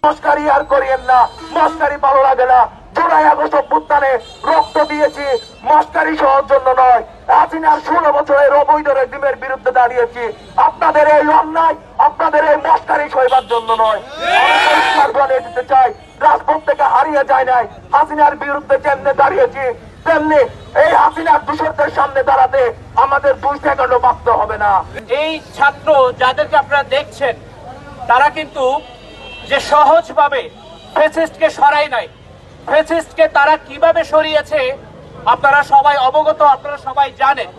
মস্কারি আর করিয়েন না, মস্কারি ভালো লাগে না। জুলাই আগস্ট অভ্যুত্থানে রক্ত দিয়েছি মস্কারি সহজ জন্য নয়, হাসিনার 16 বছরের অবৈধ রেজিমের বিরুদ্ধে দাঁড়িয়েছি। আপনাদের এই অন্যায়, আপনাদের এই মস্কারি সইবার জন্য নয়। পরিষ্কার বলে দিতে চাই, রাজপথ থেকে হারিয়ে যায় নাই। হাসিনার বিরুদ্ধে যেমনি দাঁড়িয়েছি তেমনি এই হাসিনার দূষণদের সামনে দাঁড়াতে আমাদের 2 সেকেন্ডও ভাবতে হবে না। এই ছাত্র যাদেরকে আপনারা দেখছেন তারা কিন্তু যে সহজভাবে ফ্যাসিস্টকে সরায় নাই, ফ্যাসিস্টকে তারা কিভাবে সরিয়েছে আপনারা সবাই অবগত, আপনারা সবাই জানেন।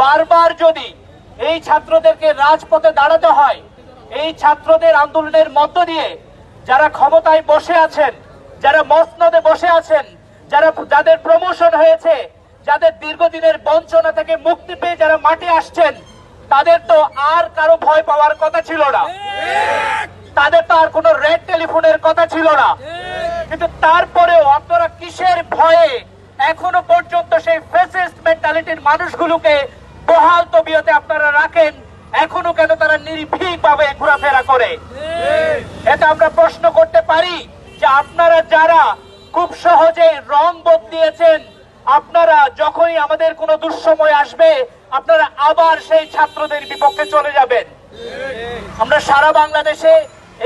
বারবার যদি এই ছাত্রদেরকে রাজপথে দাঁড়াতে হয়, এই ছাত্রদের আন্দোলনের মধ্য দিয়ে যারা ক্ষমতায় বসে আছেন, যারা মসনদে বসে আছেন, যাদের প্রমোশন হয়েছে, যাদের দীর্ঘদিনের বঞ্চনা থেকে মুক্তি পেয়ে যারা মাঠে আসছেন, তাদের তো আর কারো ভয় পাওয়ার কথা ছিল না, তাদের তো আর কোনো রেড টেলিফোনের কথা ছিল না। কিন্তু তারপরেও আপনারা কিসের ভয়ে এখনো পর্যন্ত সেই ফ্যাসিস্ট মেন্টালিটির মানুষগুলোকে বহাল তবিয়তে আপনারা রাখেন? এখনো কেন তারা নির্ভীক ভাবে ঘোরাফেরা করে? এটা আমরা প্রশ্ন করতে পারি যে আপনারা যারা খুব সহজে রং বদলিয়েছেন, আপনারা যখনই আমাদের কোনো দুঃসময় আসবে আপনারা আবার সেই ছাত্রদের বিপক্ষে চলে যাবেন। আমরা সারা বাংলাদেশে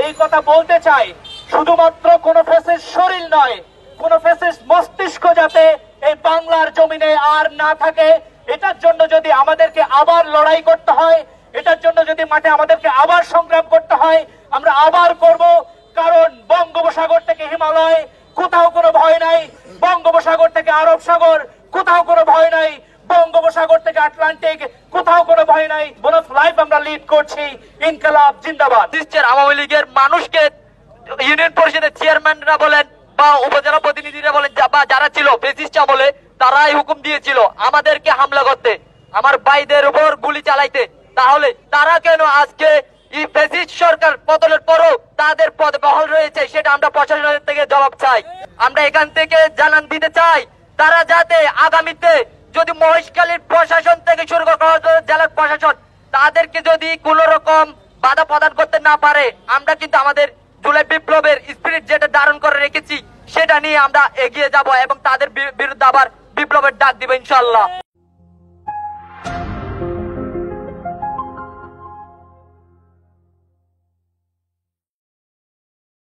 এই কথা বলতে চাই, শুধুমাত্র কোন ফ্যাসিস্ট শরীর নয়, কোন ফ্যাসিস্ট মস্তিষ্ক যাতে এই বাংলার জমিনে আর না থাকে, এটার জন্য যদি আমাদেরকে আবার লড়াই করতে হয়, এটার জন্য যদি মাঠে আমাদেরকে আবার সংগ্রাম করতে হয়, আমরা আবার করব। কারণ বঙ্গোপসাগর থেকে হিমালয় কোথাও কোনো ভয় নাই, বঙ্গোপসাগর থেকে আরব সাগর কোথাও কোনো ভয় নাই, বঙ্গোপসাগর থেকে আটলান্টিক কোথাও কোনো ভয় নাই। বোন অফ লাইফ আমরা লিড করছি। ইনকলাব জিন্দাবাদ। আওয়ামী লীগের মানুষকে ইউনিয়ন পরিষদের চেয়ারম্যানরা বলেন বা উপজেলা প্রতিনিধিরা বলেন বা যারা ছিল ফ্যাসিস্ট আমলে, তারাই হুকুম দিয়েছিল আমাদেরকে হামলা করতে, আমার ভাইদের উপর গুলি চালাইতে। তাহলে তারা কেন আজকে এই ফ্যাসিস্ট সরকার পতনের পরও তাদের পদে বহাল রয়েছে? সেটা আমরা প্রশাসনের থেকে জবাব চাই। আমরা এখান থেকে জানান দিতে চাই, তারা যাতে আগামীতে যদি মহেশখালীর প্রশাসন থেকে শুরু করে জেলার প্রশাসন তাদেরকে যদি কোন রকম বাধা প্রদান করতে না পারে, আমরা কিন্তু আমাদের জুলাই বিপ্লবের স্পিরিট যেটা ধারণ করে রেখেছি সেটা নিয়ে আমরা এগিয়ে যাব এবং তাদের বিরুদ্ধে আবার বিপ্লবের ডাক দিব ইনশাআল্লাহ।